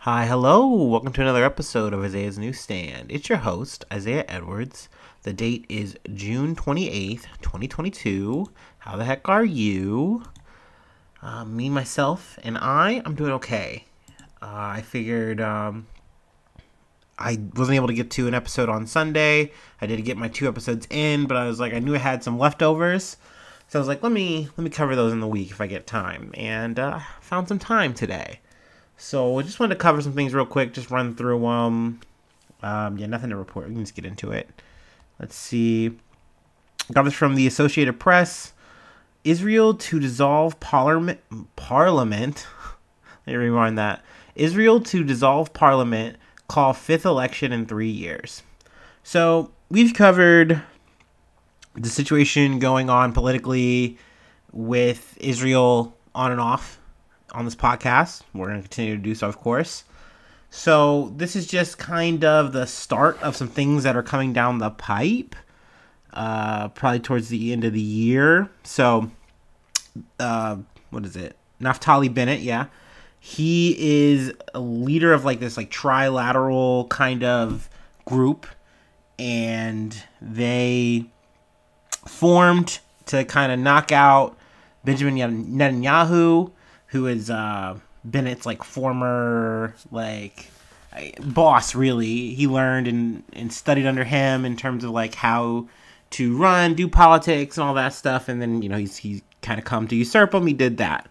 Hi, hello. Welcome to another episode of Isaiah's Newsstand. It's your host, Isaiah Edwards. The date is June 28th, 2022. How the heck are you? Me, myself, and I'm doing okay. I figured I wasn't able to get to an episode on Sunday. I did get my 2 episodes in, but I was like, I knew I had some leftovers. So I was like, let me cover those in the week if I get time. And found some time today. So I just wanted to cover some things real quick, just run through them. Nothing to report. We can just get into it. Let's see. Got this from the Associated Press. Israel to dissolve parliament. Let me rewind that. Israel to dissolve parliament, call 5th election in 3 years. So we've covered the situation going on politically with Israel on and off on this podcast. We're going to continue to do so, of course. So this is just kind of the start of some things that are coming down the pipe, probably towards the end of the year. So, what is it? Naftali Bennett, yeah. He is a leader of this trilateral kind of group, and they formed to kind of knock out Benjamin Netanyahu, who is Bennett's former boss. Really, he learned and studied under him in terms of how to do politics and all that stuff. And then he's kind of come to usurp him. He did that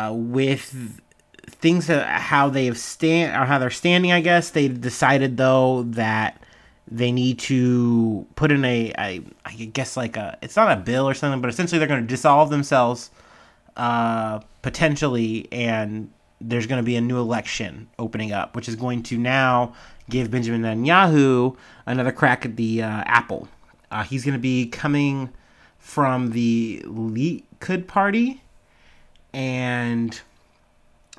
with things how they're standing. I guess they decided though that they need to put in I guess it's not a bill or something, but essentially they're going to dissolve themselves. Potentially, and there's going to be a new election opening up, which is going to now give Benjamin Netanyahu another crack at the apple. He's going to be coming from the Likud party, and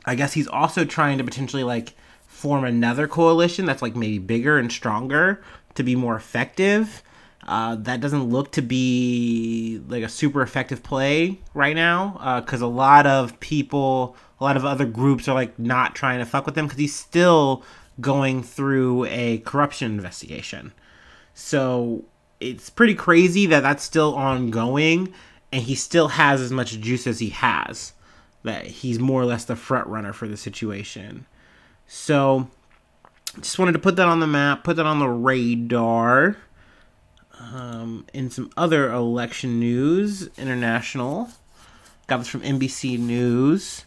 I guess he's also trying to potentially form another coalition that's maybe bigger and stronger to be more effective. That doesn't look to be a super effective play right now, because a lot of other groups are not trying to fuck with him because he's still going through a corruption investigation. So it's pretty crazy that that's still ongoing, and he still has as much juice as he has, that he's more or less the front runner for the situation. So just wanted to put that on the map, put that on the radar. In some other election news, international, got this from NBC News.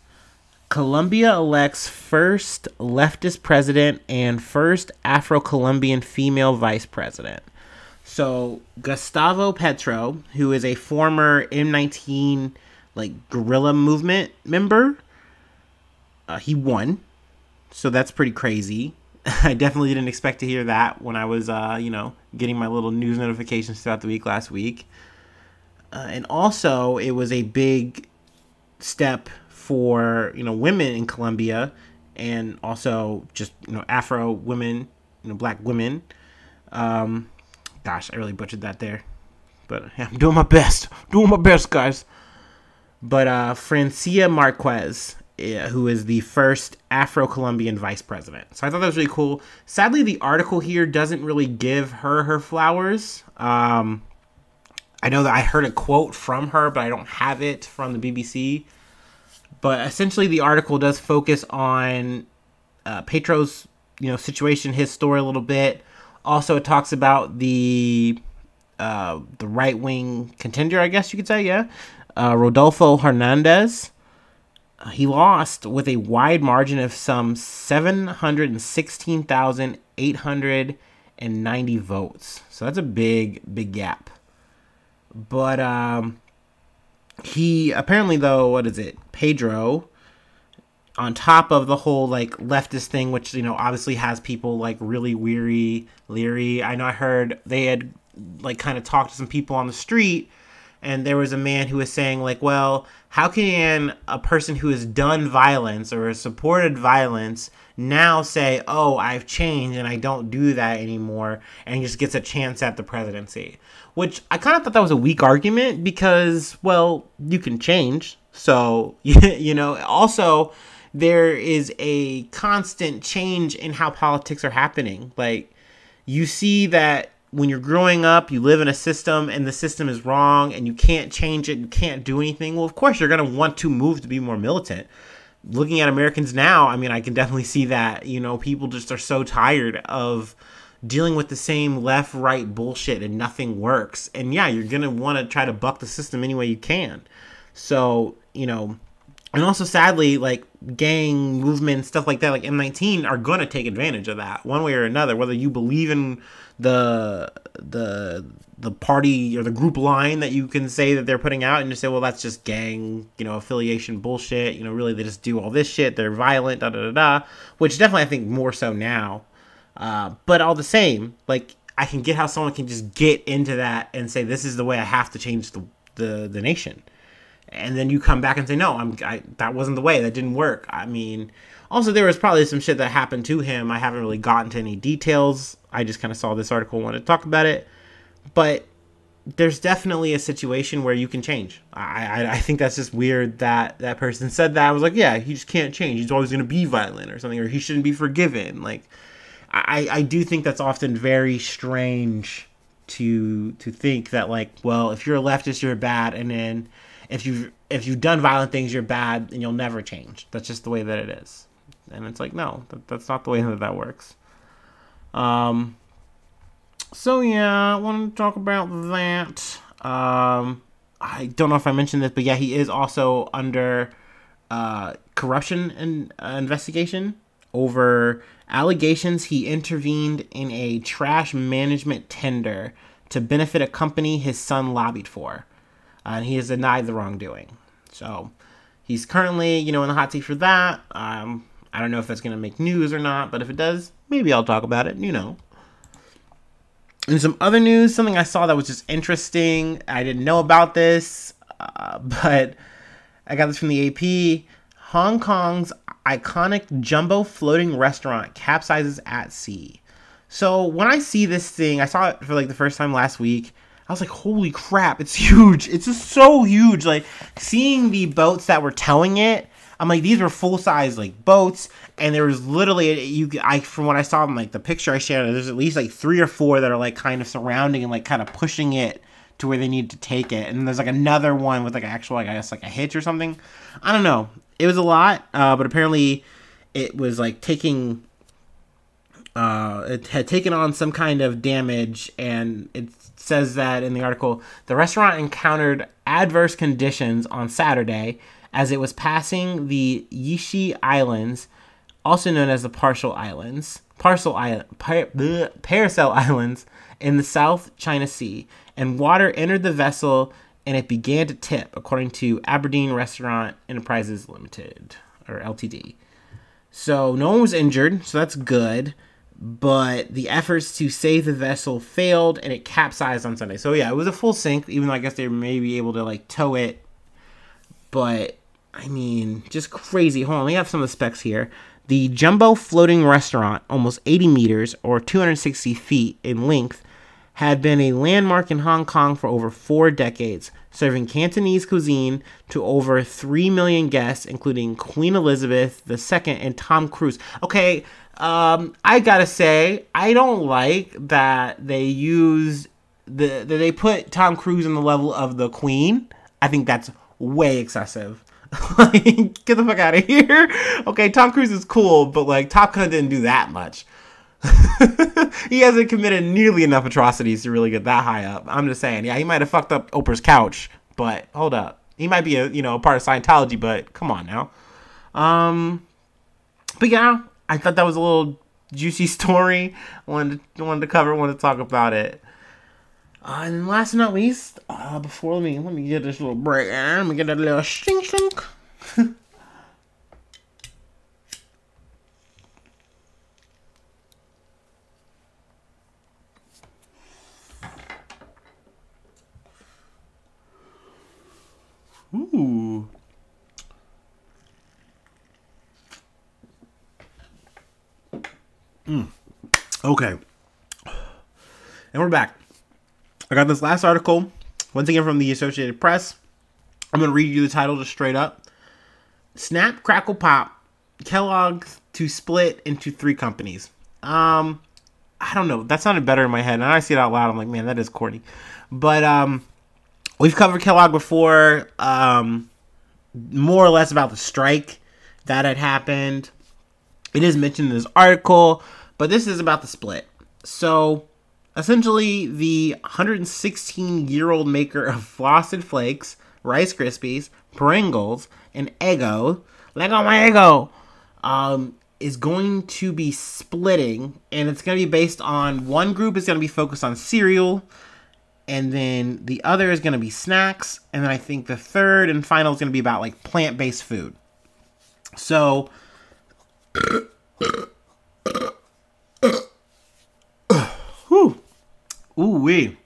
Colombia elects first leftist president and first Afro-Colombian female vice president. So Gustavo Petro, who is a former M19 guerrilla movement member, he won. So that's pretty crazy. I definitely didn't expect to hear that when I was, getting my little news notifications throughout the week last week. And also, it was a big step for, women in Colombia, and also just, Afro women, black women. Gosh, I really butchered that there. But yeah, I'm doing my best. Guys. But Francia Marquez, who is the first Afro-Colombian vice president. So I thought that was really cool. Sadly, the article here doesn't really give her flowers. I know that I heard a quote from her, but I don't have it from the BBC. But essentially, the article does focus on Petro's, situation, his story a little bit. Also, it talks about the right-wing contender, I guess you could say, yeah, Rodolfo Hernandez. He lost with a wide margin of some 716,890 votes. So that's a big gap. But he apparently, though, Pedro, on top of the whole leftist thing, which obviously has people really leery. I know I heard they had kind of talked to some people on the street, and there was a man who was saying well, how can a person who has done violence or has supported violence now say, oh, I've changed and I don't do that anymore, and just gets a chance at the presidency? Which I kind of thought that was a weak argument because, well, you can change. So, also, there is a constant change in how politics are happening. Like, you see that when you're growing up, you live in a system and the system is wrong and you can't change it, you can't do anything. Well, of course, you're going to want to move to be more militant. Looking at Americans now, I mean, I can definitely see that, you know, people just are so tired of dealing with the same left, right bullshit and nothing works. And yeah, you're going to want to try to buck the system any way you can. So, you know, and also sadly, like gang movement, stuff like that, like M19 are going to take advantage of that one way or another, whether you believe in the party or the group line that you can say that they're putting out and just say, well, that's just gang, you know, affiliation bullshit. You know, really, they just do all this shit. They're violent, da da da da, which definitely I think more so now. But all the same, like, I can get how someone can just get into that and say, this is the way I have to change the nation. And then you come back and say, no, that wasn't the way. That didn't work. I mean, also there was probably some shit that happened to him. I haven't really gotten to any details. I just kind of saw this article and wanted to talk about it. But there's definitely a situation where you can change. I think that's just weird that that person said that. I was like, yeah, he just can't change. He's always going to be violent or something, or he shouldn't be forgiven. Like, I do think that's often very strange to think that, like, well, if you're a leftist, you're bad, and then if you've done violent things, you're bad, and you'll never change. That's just the way that it is. And it's like, no, that's not the way that works. So yeah, I want to talk about that. I don't know if I mentioned this, but yeah, he is also under corruption and investigation over allegations he intervened in a trash management tender to benefit a company his son lobbied for. And he has denied the wrongdoing. So he's currently, you know, in the hot seat for that. I don't know if that's going to make news or not, but if it does, maybe I'll talk about it, you know. And some other news, something I saw that was just interesting. I didn't know about this, but I got this from the AP. Hong Kong's iconic jumbo floating restaurant capsizes at sea. So when I see this thing, I saw it for like the first time last week. I was like, holy crap, it's huge. It's just so huge. Like, seeing the boats that were towing it, I'm like, these were full-size, like, boats, and there was literally, from what I saw in, like, the picture I shared, there's at least, like, 3 or 4 that are, like, kind of surrounding and, like, kind of pushing it to where they need to take it. And there's, like, another one with, like, actual, like, I guess, like, a hitch or something. I don't know. It was a lot, but apparently it was, like, taking... it had taken on some kind of damage, and it says that in the article, the restaurant encountered adverse conditions on Saturday as it was passing the Yishi Islands, also known as the Parcel Islands, in the South China Sea, and water entered the vessel and it began to tip, according to Aberdeen Restaurant Enterprises Limited, or Ltd. So no one was injured, so that's good. But the efforts to save the vessel failed, and it capsized on Sunday. So yeah, it was a full sink, even though I guess they may be able to, like, tow it. But, I mean, just crazy. Hold on, we have some of the specs here. The jumbo floating restaurant, almost 80 meters, or 260 feet in length, had been a landmark in Hong Kong for over 4 decades, serving Cantonese cuisine to over 3 million guests, including Queen Elizabeth II and Tom Cruise. Okay, I gotta say, I don't like that they use they put Tom Cruise on the level of the Queen. I think that's way excessive. Like, get the fuck out of here. Okay, Tom Cruise is cool, but, like, Top Gun didn't do that much. He hasn't committed nearly enough atrocities to really get that high up. I'm just saying, yeah, he might have fucked up Oprah's couch, but hold up. He might be a part of Scientology, but come on now. But yeah, I thought that was a little juicy story. Wanted to cover, wanted to talk about it. And last but not least, before let me get this little break. Let me get that little shink. Ooh. Okay. And we're back. I got this last article, once again from the Associated Press. I'm going to read you the title just straight up. Snap, Crackle, Pop. Kellogg to split into 3 companies. I don't know. That sounded better in my head. And I see it out loud. I'm like, man, that is corny. But we've covered Kellogg before. More or less about the strike that had happened. It is mentioned in this article, but this is about the split. So, essentially, the 116-year-old maker of Frosted Flakes, Rice Krispies, Pringles, and Eggo, Lego my Eggo, is going to be splitting, and it's going to be based on, one group is going to be focused on cereal, and then the other is going to be snacks, and then I think the third and final is going to be about, like, plant-based food. So, ooh-wee.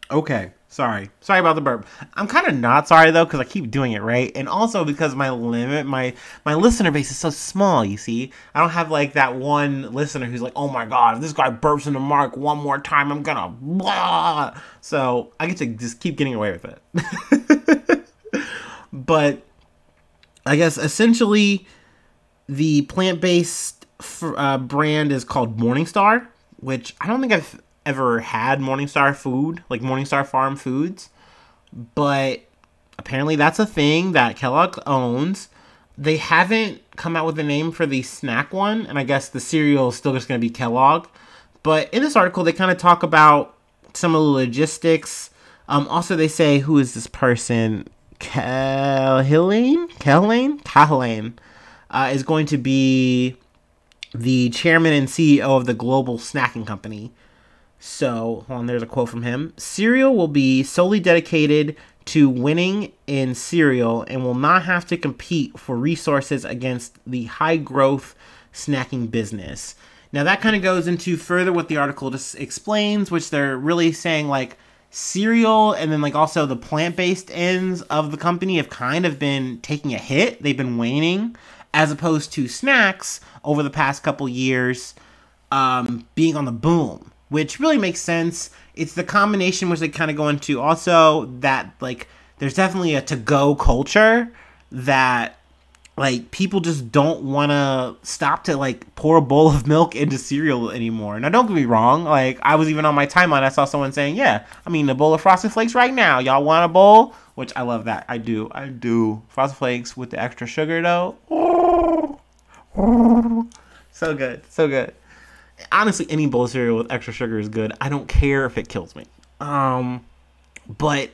Okay, sorry about the burp. I'm kind of not sorry though, because I keep doing it, right? And also because my listener base is so small, you see. I don't have like that one listener who's like, oh my god, if this guy burps in the mic one more time, I'm gonna blah. So I get to just keep getting away with it. But I guess essentially the plant-based brand is called Morningstar, which I don't think I've ever had Morningstar food, like Morningstar Farm Foods, but apparently that's a thing that Kellogg owns. They haven't come out with a name for the snack one, and I guess the cereal is still just going to be Kellogg. But in this article, they kind of talk about some of the logistics. Also, they say, who is this person? Cahalan is going to be the chairman and CEO of the global snacking company. So, hold on, there's a quote from him. Cereal will be solely dedicated to winning in cereal and will not have to compete for resources against the high-growth snacking business. Now, that kind of goes into further what the article just explains, which they're really saying, like, cereal and then, like, also the plant-based ends of the company have kind of been taking a hit. They've been waning, as opposed to snacks over the past couple years being on the boom. Which really makes sense. It's the combination which they kind of go into also that, like, there's definitely a to-go culture that, like, people just don't want to stop to, like, pour a bowl of milk into cereal anymore. Now, don't get me wrong. Like, I was even on my timeline, I saw someone saying, yeah, I mean, a bowl of Frosted Flakes right now. Y'all want a bowl? Which I love that. I do. Frosted Flakes with the extra sugar, though. So good. Honestly, any bowl of cereal with extra sugar is good. I don't care if it kills me. But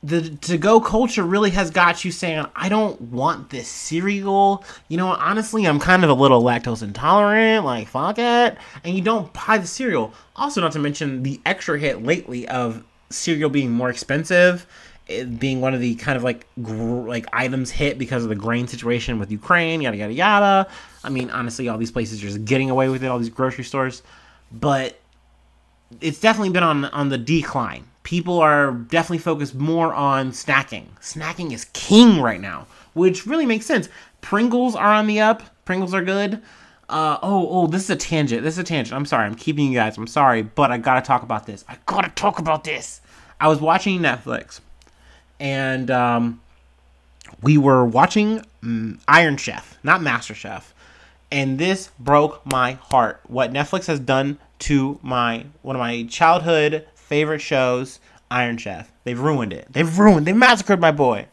the to-go culture really has got you saying, I don't want this cereal. You know, honestly, I'm kind of a little lactose intolerant. Like, fuck it. And you don't buy the cereal. Also, not to mention the extra hit lately of cereal being more expensive. It being one of the kind of like items hit because of the grain situation with Ukraine, yada, yada, yada. I mean, honestly, all these places are just getting away with it, all these grocery stores. But it's definitely been on the decline. People are definitely focused more on snacking. Snacking is king right now, which really makes sense. Pringles are on the up. Pringles are good. This is a tangent. I'm sorry. I'm keeping you guys. I'm sorry, but I gotta talk about this. I was watching Netflix. And we were watching Iron Chef, not Master Chef. And this broke my heart. What Netflix has done to one of my childhood favorite shows, Iron Chef. They've ruined it. They've massacred my boy.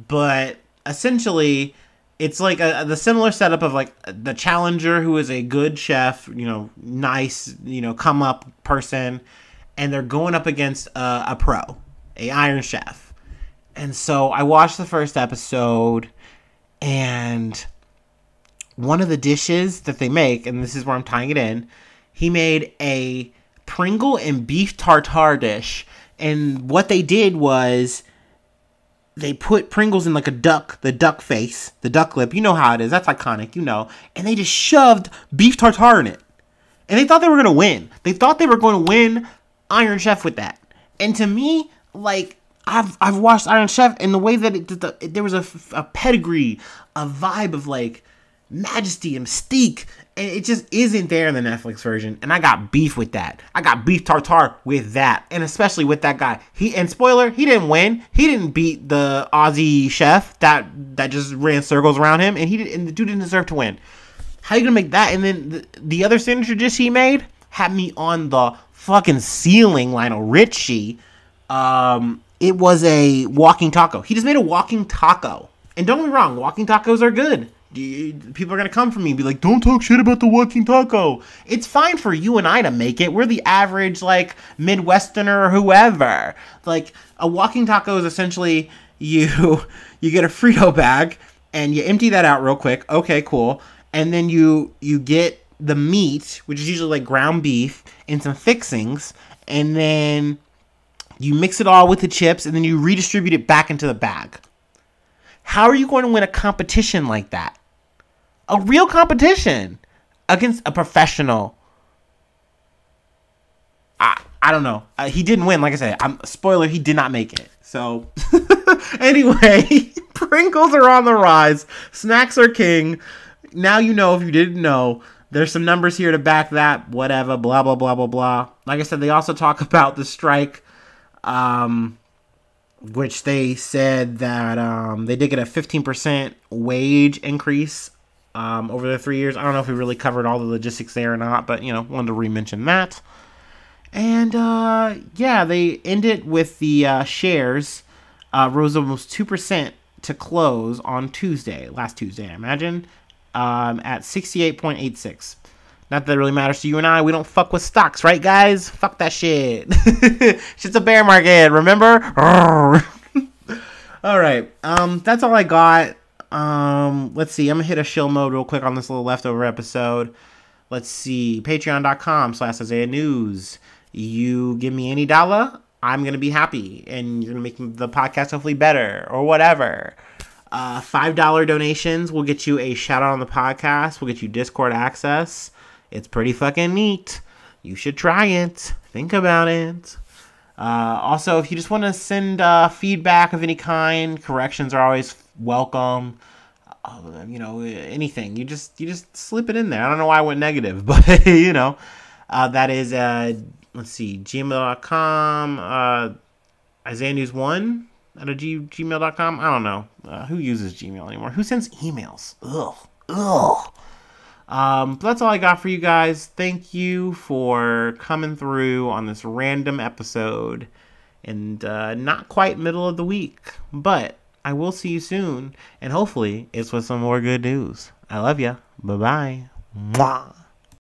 But essentially, it's like the similar setup of like the challenger who is a good chef, you know, nice, you know, come up person. And they're going up against a pro, a Iron Chef. And so I watched the first episode, and one of the dishes that they make, and this is where I'm tying it in, he made a Pringle and beef tartare dish. And what they did was they put Pringles in like the duck face, the duck lip. You know how it is. That's iconic, you know. And they just shoved beef tartare in it. And they thought they were going to win. They thought they were going to win Iron Chef with that. And to me, like, I've watched Iron Chef in the way that there was a pedigree, a vibe of like majesty and mystique. And it just isn't there in the Netflix version. And I got beef with that. I got beef tartare with that. And especially with that guy. And spoiler, he didn't win. He didn't beat the Aussie chef that just ran circles around him. And the dude didn't deserve to win. How you gonna make that? And then the other signature dish he made had me on the fucking ceiling, Lionel Richie. It was a walking taco. He just made a walking taco. And don't get me wrong, walking tacos are good. People are going to come for me and be like, don't talk shit about the walking taco. It's fine for you and I to make it. We're the average, like, Midwesterner or whoever. Like, a walking taco is essentially you get a Frito bag and you empty that out real quick. Okay, cool. And then you get the meat, which is usually like ground beef, and some fixings. And then you mix it all with the chips and then you redistribute it back into the bag. How are you going to win a competition like that? A real competition against a professional. I don't know. He didn't win. Like I said, spoiler, he did not make it. So anyway, Pringles are on the rise. Snacks are king. Now you know if you didn't know. There's some numbers here to back that. Whatever. Blah, blah, blah, blah, blah. Like I said, they also talk about the strike. Which they said that they did get a 15% wage increase over the 3 years. I don't know if we really covered all the logistics there or not, but, wanted to re-mention that. And, yeah, they ended with the shares rose almost 2% to close on last Tuesday, I imagine, at 68.86. Not that it really matters to you and I. We don't fuck with stocks, right, guys? Fuck that shit. Shit's a bear market, remember? All right. That's all I got. Let's see. I'm going to hit a shill mode real quick on this little leftover episode. Let's see. Patreon.com/Isaiah News. You give me any dollar, I'm going to be happy. And you're going to make the podcast hopefully better or whatever. $5 donations will get you a shout out on the podcast. We'll get you Discord access. It's pretty fucking neat. You should try it. Think about it. Also, if you just want to send feedback of any kind, corrections are always welcome. Anything. You just slip it in there. I don't know why I went negative, but that is let's see, gmail.com, Isaiah News 1 at gmail.com. I don't know who uses Gmail anymore. Who sends emails? Ugh. But that's all I got for you guys. Thank you for coming through on this random episode and not quite middle of the week, but I will see you soon, and hopefully it's with some more good news. I love ya. Bye-bye. Mwah.